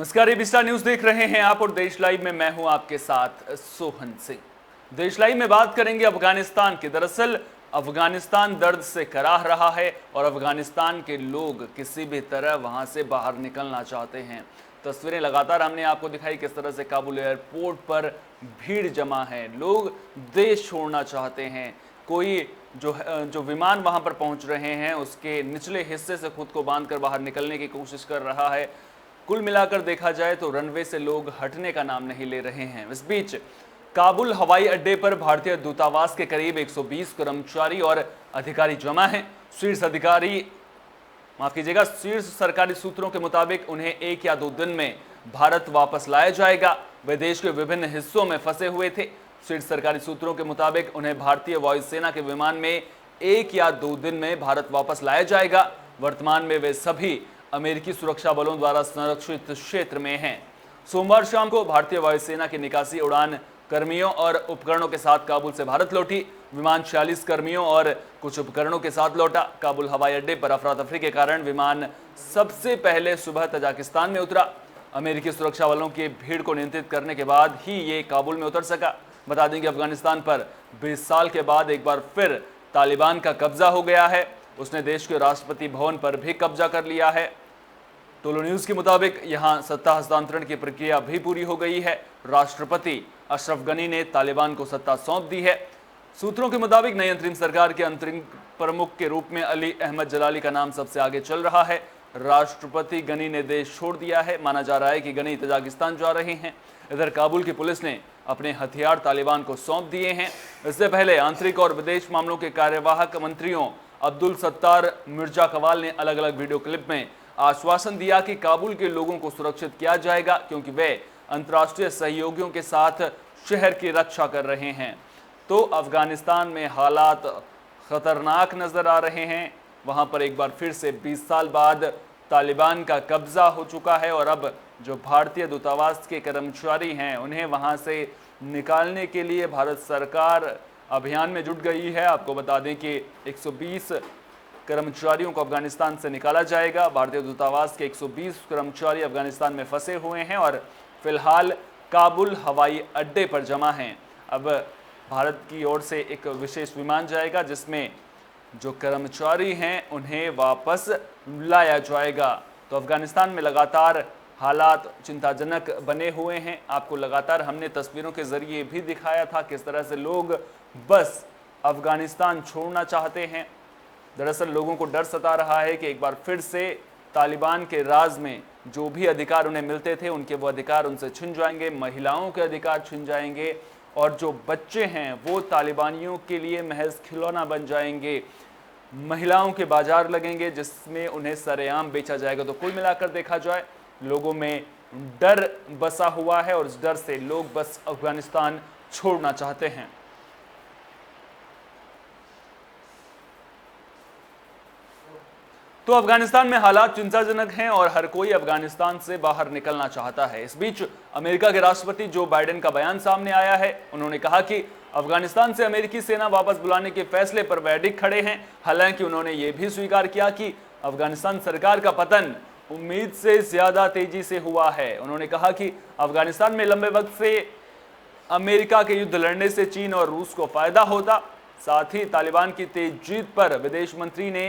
नमस्कार, ये vista news देख रहे हैं आप और देश लाइव में मैं हूं आपके साथ सोहन सिंह। देश लाइव में बात करेंगे अफगानिस्तान की। दरअसल अफगानिस्तान दर्द से कराह रहा है और अफगानिस्तान के लोग किसी भी तरह वहां से बाहर निकलना चाहते हैं। तस्वीरें लगातार हमने आपको दिखाई किस तरह से काबुल एयरपोर्ट पर भीड़ जमा है। लोग देश छोड़ना चाहते हैं। कोई जो विमान वहां पर पहुंच रहे हैं उसके निचले हिस्से से खुद को बांधकर बाहर निकलने की कोशिश कर रहा है। कुल मिलाकर देखा जाए तो रनवे से लोग हटने का नाम नहीं ले रहे हैं। इस बीच काबुल हवाई अड्डे पर भारतीय दूतावास के करीब 120 कर्मचारी और अधिकारी जमा हैं। शीर्ष सरकारी सूत्रों के मुताबिक उन्हें 1 या 2 दिन में भारत वापस लाया जाएगा। वे देश के विभिन्न हिस्सों में फंसे हुए थे। शीर्ष सरकारी सूत्रों के मुताबिक उन्हें भारतीय वायुसेना के विमान में 1 या 2 दिन में भारत वापस लाया जाएगा। वर्तमान में वे सभी अमेरिकी सुरक्षा बलों द्वारा संरक्षित क्षेत्र में हैं। सोमवार शाम को भारतीय वायुसेना की निकासी उड़ान कर्मियों और उपकरणों के साथ काबुल से भारत लौटी। विमान 46 कर्मियों और कुछ उपकरणों के साथ लौटा। काबुल हवाई अड्डे पर अफरा तफरी के कारण विमान सबसे पहले सुबह तजाकिस्तान में उतरा। अमेरिकी सुरक्षा बलों की भीड़ को नियंत्रित करने के बाद ही ये काबुल में उतर सका। बता दें कि अफगानिस्तान पर 20 साल के बाद एक बार फिर तालिबान का कब्जा हो गया है। उसने देश के राष्ट्रपति भवन पर भी कब्जा कर लिया है। टोलो न्यूज के मुताबिक यहां सत्ता हस्तांतरण की प्रक्रिया भी पूरी हो गई है। राष्ट्रपति अशरफ गनी ने तालिबान को सत्ता सौंप दी है। सूत्रों के मुताबिक नई अंतरिम सरकार के अंतरिम प्रमुख के रूप में अली अहमद जलाली का नाम सबसे आगे चल रहा है। राष्ट्रपति गनी ने देश छोड़ दिया है। माना जा रहा है कि गनी तजाकिस्तान जा रहे हैं। इधर काबुल की पुलिस ने अपने हथियार तालिबान को सौंप दिए हैं। इससे पहले आंतरिक और विदेश मामलों के कार्यवाहक मंत्रियों अब्दुल सत्तार मिर्जा कवाल ने अलग अलग वीडियो क्लिप में आश्वासन दिया कि काबुल के लोगों को सुरक्षित किया जाएगा, क्योंकि वे अंतर्राष्ट्रीय सहयोगियों के साथ शहर की रक्षा कर रहे हैं। तो अफगानिस्तान में हालात खतरनाक नजर आ रहे हैं। वहां पर एक बार फिर से 20 साल बाद तालिबान का कब्जा हो चुका है और अब जो भारतीय दूतावास के कर्मचारी हैं उन्हें वहां से निकालने के लिए भारत सरकार अभियान में जुट गई है। आपको बता दें कि 120 कर्मचारियों को अफगानिस्तान से निकाला जाएगा। भारतीय दूतावास के 120 कर्मचारी अफगानिस्तान में फंसे हुए हैं और फिलहाल काबुल हवाई अड्डे पर जमा हैं। अब भारत की ओर से एक विशेष विमान जाएगा जिसमें जो कर्मचारी हैं उन्हें वापस लाया जाएगा। तो अफगानिस्तान में लगातार हालात चिंताजनक बने हुए हैं। आपको लगातार हमने तस्वीरों के जरिए भी दिखाया था किस तरह से लोग बस अफगानिस्तान छोड़ना चाहते हैं। दरअसल लोगों को डर सता रहा है कि एक बार फिर से तालिबान के राज में जो भी अधिकार उन्हें मिलते थे उनके वो अधिकार उनसे छिन जाएंगे। महिलाओं के अधिकार छिन जाएंगे और जो बच्चे हैं वो तालिबानियों के लिए महज खिलौना बन जाएंगे। महिलाओं के बाजार लगेंगे जिसमें उन्हें सरेआम बेचा जाएगा। तो कुल मिलाकर देखा जाए लोगों में डर बसा हुआ है और इस डर से लोग बस अफगानिस्तान छोड़ना चाहते हैं। तो अफगानिस्तान में हालात चिंताजनक हैं और हर कोई अफगानिस्तान से बाहर निकलना चाहता है। इस बीच अमेरिका के राष्ट्रपति जो बाइडेन का बयान सामने आया है। उन्होंने कहा कि अफगानिस्तान से अमेरिकी सेना वापस बुलाने के फैसले पर वे अडिग खड़े हैं। हालांकि उन्होंने ये भी स्वीकार किया कि अफगानिस्तान सरकार का पतन उम्मीद से ज्यादा तेजी से हुआ है। उन्होंने कहा कि अफगानिस्तान में लंबे वक्त से अमेरिका के युद्ध लड़ने से चीन और रूस को फायदा होता। साथ ही तालिबान की तेज जीत पर विदेश मंत्री ने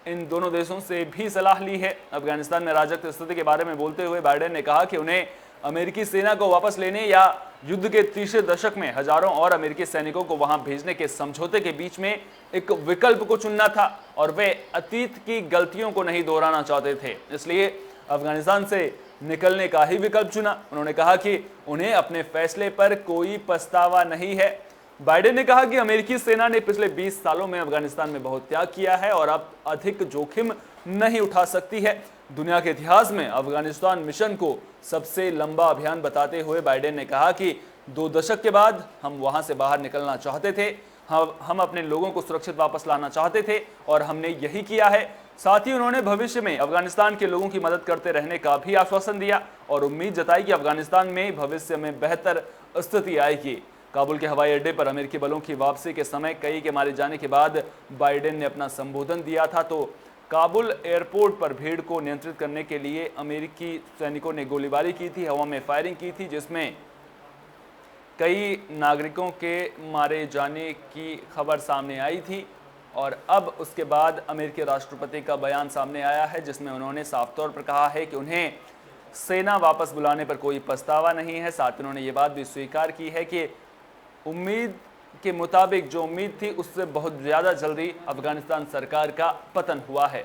इन दोनों देशों से भी सलाह ली है। अफगानिस्तान में राजनीतिक स्थिति के बारे में बोलते हुए बाइडेन ने कहा कि उन्हें अमेरिकी सेना को वापस लेने या युद्ध के तीसरे दशक में हजारों और अमेरिकी सैनिकों को वहां भेजने के समझौते के बीच में एक विकल्प को चुनना था और वे अतीत की गलतियों को नहीं दोहराना चाहते थे, इसलिए अफगानिस्तान से निकलने का ही विकल्प चुना। उन्होंने कहा कि उन्हें अपने फैसले पर कोई पछतावा नहीं है। बाइडेन ने कहा कि अमेरिकी सेना ने पिछले 20 सालों में अफगानिस्तान में बहुत त्याग किया है और अब अधिक जोखिम नहीं उठा सकती है। दुनिया के इतिहास में अफगानिस्तान मिशन को सबसे लंबा अभियान बताते हुए बाइडेन ने कहा कि 2 दशक के बाद हम वहां से बाहर निकलना चाहते थे। हम अपने लोगों को सुरक्षित वापस लाना चाहते थे और हमने यही किया है। साथ ही उन्होंने भविष्य में अफगानिस्तान के लोगों की मदद करते रहने का भी आश्वासन दिया और उम्मीद जताई कि अफगानिस्तान में भविष्य में बेहतर स्थिति आएगी। काबुल के हवाई अड्डे पर अमेरिकी बलों की वापसी के समय कई के मारे जाने के बाद बाइडेन ने अपना संबोधन दिया था। तो काबुल एयरपोर्ट पर भीड़ को नियंत्रित करने के लिए अमेरिकी सैनिकों ने गोलीबारी की थी, हवा में फायरिंग की थी, जिसमें कई नागरिकों के मारे जाने की खबर सामने आई थी। और अब उसके बाद अमेरिकी राष्ट्रपति का बयान सामने आया है, जिसमें उन्होंने साफ तौर पर कहा है कि उन्हें सेना वापस बुलाने पर कोई पछतावा नहीं है। साथ ही उन्होंने ये बात भी स्वीकार की है कि उम्मीद के मुताबिक जो उम्मीद थी उससे बहुत ज़्यादा जल्दी अफगानिस्तान सरकार का पतन हुआ है।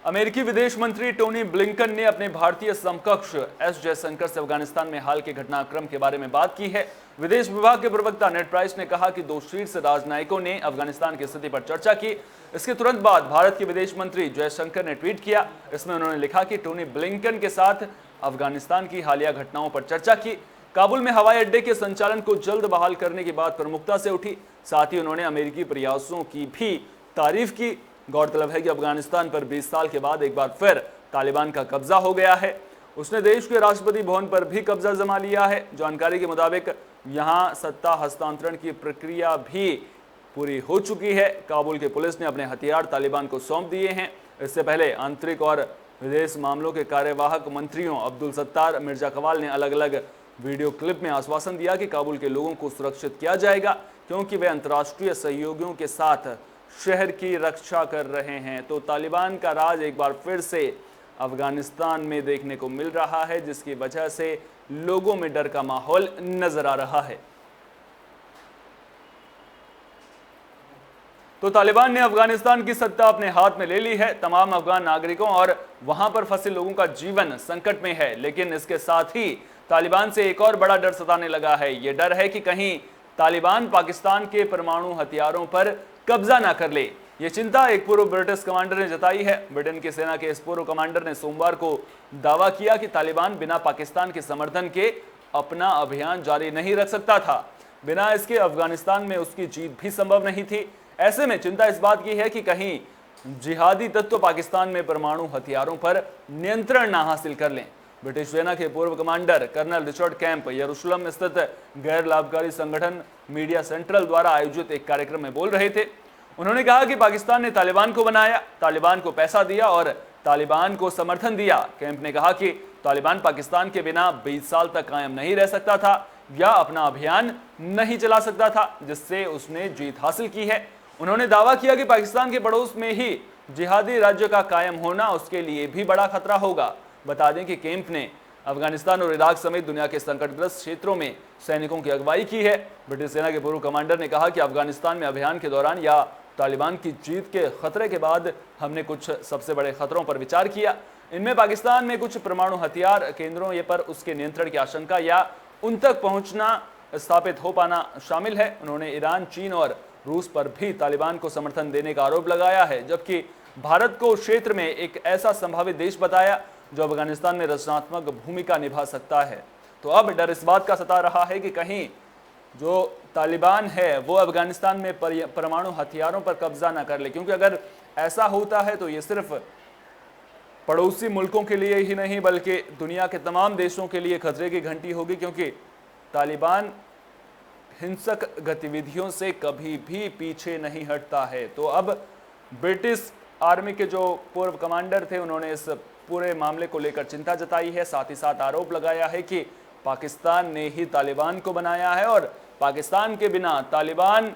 अमेरिकी विदेश मंत्री टोनी ब्लिंकन ने अपने भारतीय समकक्ष एस जयशंकर से अफगानिस्तान में हाल के घटनाक्रम के बारे में बात की है। विदेश विभाग के प्रवक्ता नेड प्राइस ने कहा कि 2 शीर्ष राजनयिकों ने अफगानिस्तान की स्थिति पर चर्चा की। इसके तुरंत बाद भारत के विदेश मंत्री जयशंकर ने ट्वीट किया। इसमें उन्होंने लिखा कि टोनी ब्लिंकन के साथ अफगानिस्तान की हालिया घटनाओं पर चर्चा की। काबुल में हवाई अड्डे के संचालन को जल्द बहाल करने की बात प्रमुखता से उठी। साथ ही उन्होंने अमेरिकी प्रयासों की भी तारीफ की। गौरतलब है कि अफगानिस्तान पर 20 साल के बाद एक बार फिर तालिबान का कब्जा हो गया है। उसने देश के राष्ट्रपति भवन पर भी कब्जा जमा लिया है। जानकारी के मुताबिक यहां सत्ता हस्तांतरण की प्रक्रिया भी पूरी हो चुकी है। काबुल की पुलिस ने अपने हथियार तालिबान को सौंप दिए हैं। इससे पहले आंतरिक और विदेश मामलों के कार्यवाहक मंत्रियों अब्दुल सत्तार मिर्जा कवाल ने अलग अलग वीडियो क्लिप में आश्वासन दिया कि काबुल के लोगों को सुरक्षित किया जाएगा, क्योंकि वे अंतर्राष्ट्रीय सहयोगियों के साथ शहर की रक्षा कर रहे हैं। तो तालिबान का राज एक बार फिर से अफगानिस्तान में देखने को मिल रहा है, जिसकी वजह से लोगों में डर का माहौल नजर आ रहा है। तो तालिबान ने अफगानिस्तान की सत्ता अपने हाथ में ले ली है। तमाम अफगान नागरिकों और वहां पर फंसे लोगों का जीवन संकट में है। लेकिन इसके साथ ही तालिबान से एक और बड़ा डर सताने लगा है। ये डर है कि कहीं तालिबान पाकिस्तान के परमाणु हथियारों पर कब्जा ना कर ले। ये चिंता एक पूर्व ब्रिटिश कमांडर ने जताई है। ब्रिटेन की सेना के इस पूर्व कमांडर ने सोमवार को दावा किया कि तालिबान बिना पाकिस्तान के समर्थन के अपना अभियान जारी नहीं रख सकता था। बिना इसके अफगानिस्तान में उसकी जीत भी संभव नहीं थी। ऐसे में चिंता इस बात की है कि कहीं जिहादी तत्व पाकिस्तान में परमाणु हथियारों पर नियंत्रण ना हासिल कर लें। ब्रिटिश सेना के पूर्व कमांडर कर्नल रिचर्ड कैंप यरूशलेम स्थित गैर लाभकारी संगठन मीडिया सेंट्रल द्वारा आयोजित एक कार्यक्रम में बोल रहे थे। उन्होंने कहा कि पाकिस्तान ने तालिबान को बनाया, तालिबान को पैसा दिया और तालिबान को समर्थन दिया। कैंप ने कहा कि तालिबान पाकिस्तान के बिना 20 साल तक कायम नहीं रह सकता था या अपना अभियान नहीं चला सकता था, जिससे उसने जीत हासिल की है। उन्होंने दावा किया कि पाकिस्तान के पड़ोस में ही जिहादी राज्य का कायम होना उसके लिए भी बड़ा खतरा होगा। बता दें कि कैंप ने अफगानिस्तान और इराक समेत दुनिया के संकटग्रस्त क्षेत्रों में सैनिकों की अगुवाई की है। ब्रिटिश सेना के पूर्व कमांडर ने कहा कि अफगानिस्तान में अभियान के दौरान या तालिबान की जीत के खतरे के बाद हमने कुछ सबसे बड़े खतरों पर विचार किया। इनमें पाकिस्तान में कुछ परमाणु हथियार केंद्रों पर उसके नियंत्रण की आशंका या उन तक पहुंचना स्थापित हो पाना शामिल है। उन्होंने ईरान, चीन और रूस पर भी तालिबान को समर्थन देने का आरोप लगाया है, जबकि भारत को क्षेत्र में एक ऐसा संभावित देश बताया जो अफगानिस्तान में रचनात्मक भूमिका निभा सकता है। तो अब डर इस बात का सता रहा है कि कहीं जो तालिबान है वो अफगानिस्तान में परमाणु हथियारों पर कब्जा ना कर ले, क्योंकि अगर ऐसा होता है तो ये सिर्फ पड़ोसी मुल्कों के लिए ही नहीं बल्कि दुनिया के तमाम देशों के लिए खतरे की घंटी होगी, क्योंकि तालिबान हिंसक गतिविधियों से कभी भी पीछे नहीं हटता है। तो अब ब्रिटिश आर्मी के जो पूर्व कमांडर थे उन्होंने इस पूरे मामले को लेकर चिंता जताई है। साथ ही साथ आरोप लगाया है कि पाकिस्तान ने ही तालिबान को बनाया है और पाकिस्तान के बिना तालिबान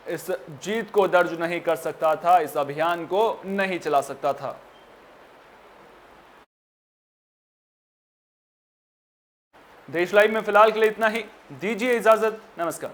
इस जीत को दर्ज नहीं कर सकता था, इस अभियान को नहीं चला सकता था। देश लाइव में फिलहाल के लिए इतना ही। दीजिए इजाजत। नमस्कार।